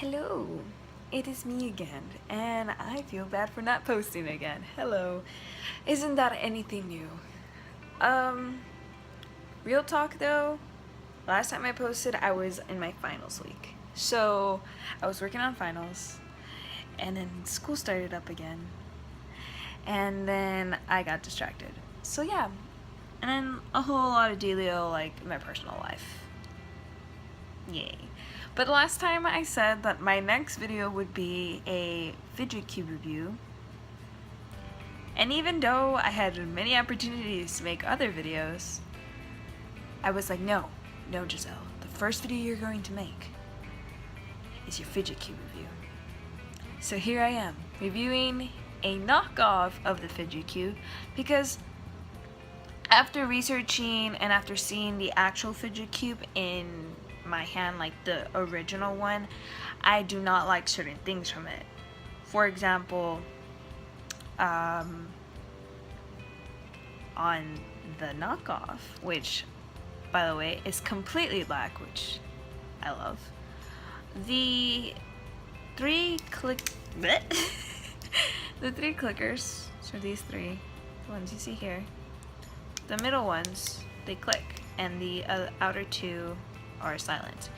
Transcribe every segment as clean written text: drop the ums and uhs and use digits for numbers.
Hello, it is me again, and I feel bad for not posting again. Hello, isn't that anything new? Um, Real talk though, last time I posted I was in my finals week. So, I was working on finals, and then school started up again, and then I got distracted. So yeah, and then a whole lot of dealio like in my personal life. Yay. But last time I said that my next video would be a Fidget Cube review. And even though I had many opportunities to make other videos, I was like, no, Giselle. The first video you're going to make is your Fidget Cube review. So here I am, reviewing a knockoff of the Fidget Cube because after researching and after seeing the actual Fidget Cube in my hand, like the original one, I do not like certain things from it. For example, on the knockoff, which by the way is completely black, which I love, the three clickers, so these three, the ones you see here, the middle ones, they click, and the outer two are silent.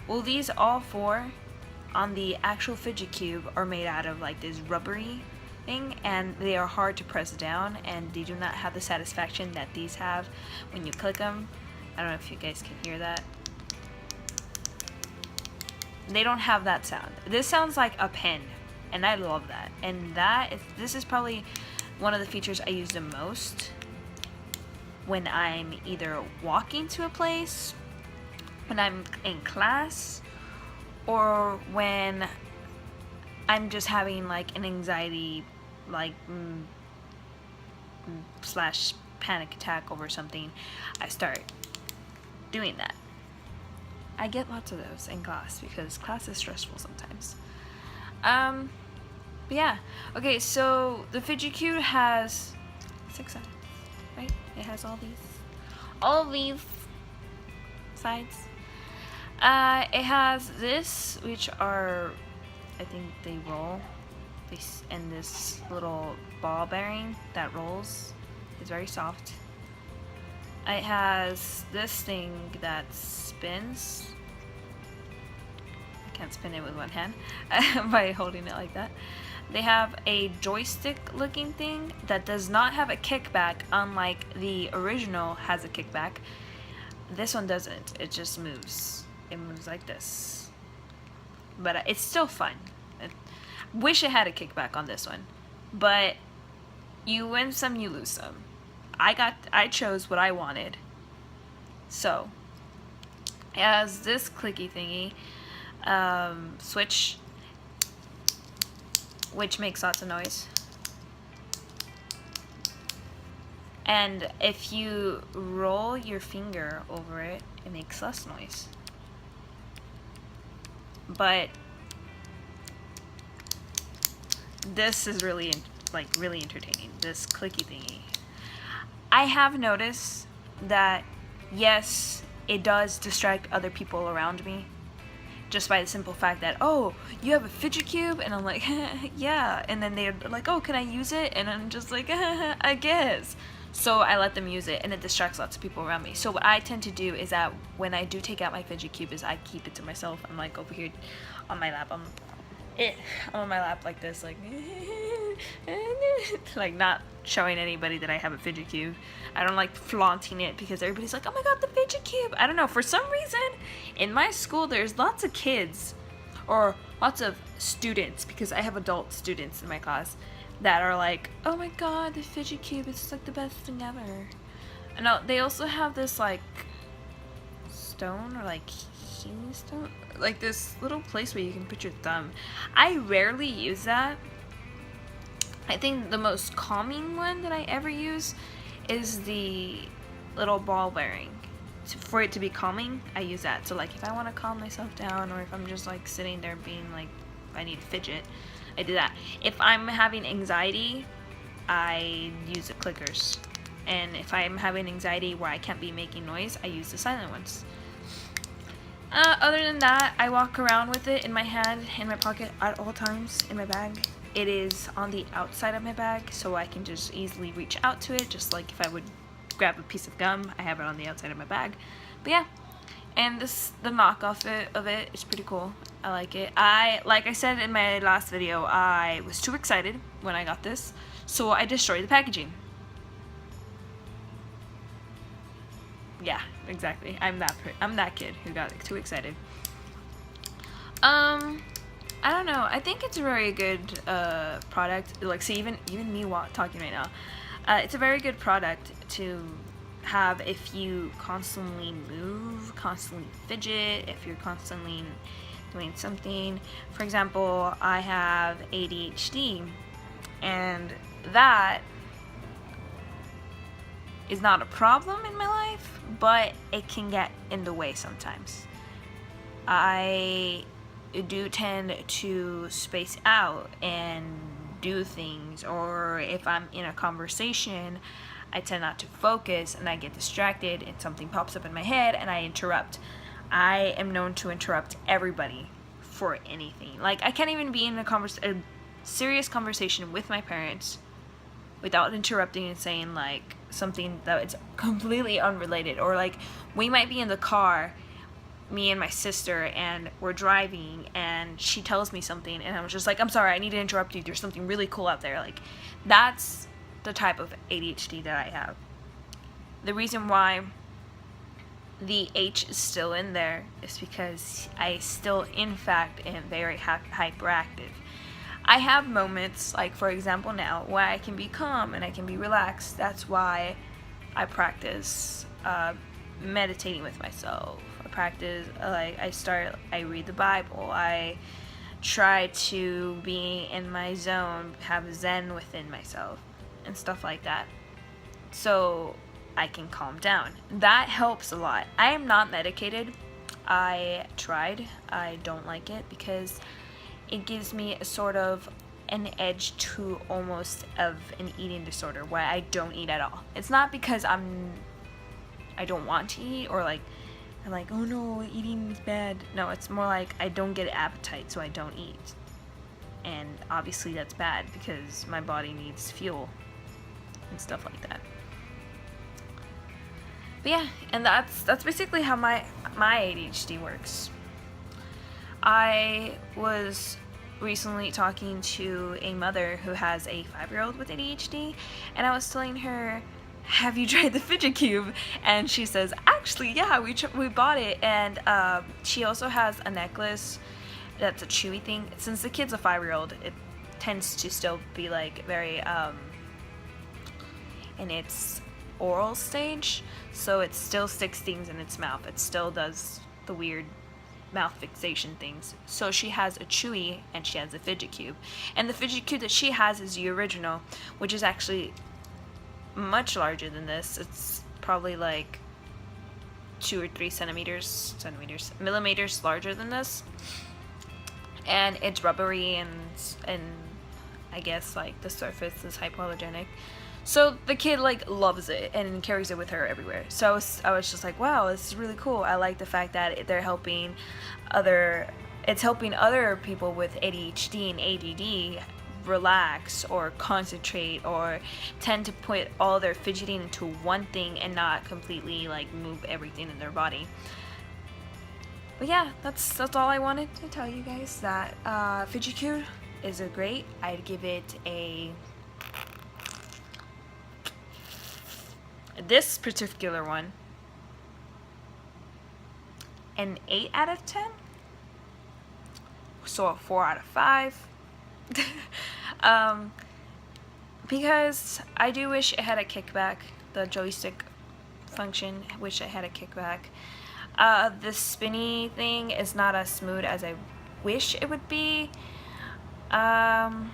Well, these all four on the actual Fidget Cube are made out of like this rubbery thing, and they are hard to press down, and they do not have the satisfaction that these have when you click them. I don't know if you guys can hear that. They don't have that sound. This sounds like a pen, and I love that. And this is probably one of the features I use the most when I'm either walking to a place, when I'm in class, or when I'm just having like an anxiety like slash panic attack over something. I start doing that. I get lots of those in class because class is stressful sometimes. But yeah. Okay, so the Fidget Cube has 6 sides, right? It has all these sides. It has this, which are, I think they roll, and this little ball bearing that rolls is very soft. It has this thing that spins. I can't spin it with one hand by holding it like that. They have a joystick looking thing that does not have a kickback, unlike the original has a kickback. This one doesn't. It just moves. It moves like this. But it's still fun. Wish it had a kickback on this one. But you win some, you lose some. I chose what I wanted. So, it has this clicky thingy, switch, which makes lots of noise. And if you roll your finger over it, it makes less noise. But this is really entertaining, this clicky thingy. I have noticed that yes, it does distract other people around me just by the simple fact that, oh, you have a Fidget Cube, and I'm like, yeah, and then they're like, oh, can I use it? And I'm just like, I guess. So I let them use it, and it distracts lots of people around me. So what I tend to do is that when I do take out my Fidget Cube is I keep it to myself. I'm like over here on my lap. I'm on my lap like this, like like not showing anybody that I have a Fidget Cube. I don't like flaunting it because everybody's like, oh my god, the Fidget Cube. I don't know, for some reason in my school there's lots of kids or lots of students, because I have adult students in my class, that are like, oh my god, the Fidget Cube is like the best thing ever. And they also have this like stone, or like healing stone, like this little place where you can put your thumb. I rarely use that. I think the most calming one that I ever use is the little ball bearing. For it to be calming, I use that. So like if I want to calm myself down, or if I'm just like sitting there being like, I need to fidget, I do that. If I'm having anxiety, I use the clickers. And if I'm having anxiety where I can't be making noise, I use the silent ones. Other than that, I walk around with it in my hand, in my pocket at all times, in my bag. It is on the outside of my bag, so I can just easily reach out to it, just like if I would grab a piece of gum, I have it on the outside of my bag. But yeah, and the knockoff of it is pretty cool. I like it. Like I said in my last video, I was too excited when I got this, so I destroyed the packaging. Yeah, exactly. I'm that kid who got too excited. I don't know. I think it's a very good product. Like, see, even me talking right now, it's a very good product to have if you constantly move, constantly fidget, if you're constantly doing something. For example, I have ADHD, and that is not a problem in my life, but it can get in the way sometimes. I do tend to space out and do things, or if I'm in a conversation, I tend not to focus and I get distracted and something pops up in my head and I interrupt. I am known to interrupt everybody for anything. Like, I can't even be in a serious conversation with my parents without interrupting and saying like something that is completely unrelated. Or like, we might be in the car, me and my sister, and we're driving and she tells me something and I was just like, I'm sorry, I need to interrupt you, there's something really cool out there. Like, that's the type of ADHD that I have. The reason why the H is still in there is because I still, in fact, am very hyperactive. I have moments, like for example now, where I can be calm and I can be relaxed. That's why I practice meditating with myself. I practice, I read the Bible. I try to be in my zone, have Zen within myself and stuff like that, so I can calm down. That helps a lot. I am not medicated. I tried. I don't like it because it gives me a sort of an edge to almost of an eating disorder where I don't eat at all. It's not because I don't want to eat, or like I'm like, oh no, eating is bad. No, it's more like I don't get appetite, so I don't eat. And obviously that's bad because my body needs fuel and stuff like that. But yeah, and that's basically how my ADHD works. I was recently talking to a mother who has a 5-year-old with ADHD, and I was telling her, have you tried the Fidget Cube? And she says, actually, yeah, we bought it. And she also has a necklace that's a chewy thing. Since the kid's a 5-year-old, it tends to still be like very in its oral stage, so it still sticks things in its mouth. It still does the weird mouth fixation things. So she has a chewy and she has a Fidget Cube. And the Fidget Cube that she has is the original, which is actually much larger than this. It's probably like 2 or 3 millimeters larger than this. And it's rubbery and I guess like the surface is hypoallergenic. So the kid like loves it and carries it with her everywhere. So I was just like, wow, this is really cool. I like the fact that it's helping other people with ADHD and ADD relax or concentrate or tend to put all their fidgeting into one thing and not completely like move everything in their body. But yeah, that's all I wanted to tell you guys. That Fidget Cube is a great. I'd give it this particular one an 8 out of 10, so a 4 out of 5. Because I do wish it had a kickback, the joystick function, wish it had a kickback. The spinny thing is not as smooth as I wish it would be. And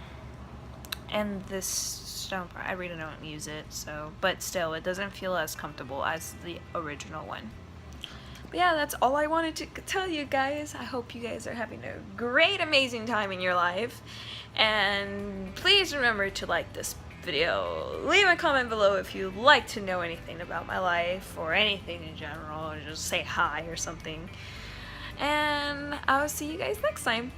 this stone part, I really don't use it, so, but still, it doesn't feel as comfortable as the original one. But yeah, that's all I wanted to tell you guys. I hope you guys are having a great, amazing time in your life. And please remember to like this video. Leave a comment below if you'd like to know anything about my life or anything in general, or just say hi or something. And I'll see you guys next time.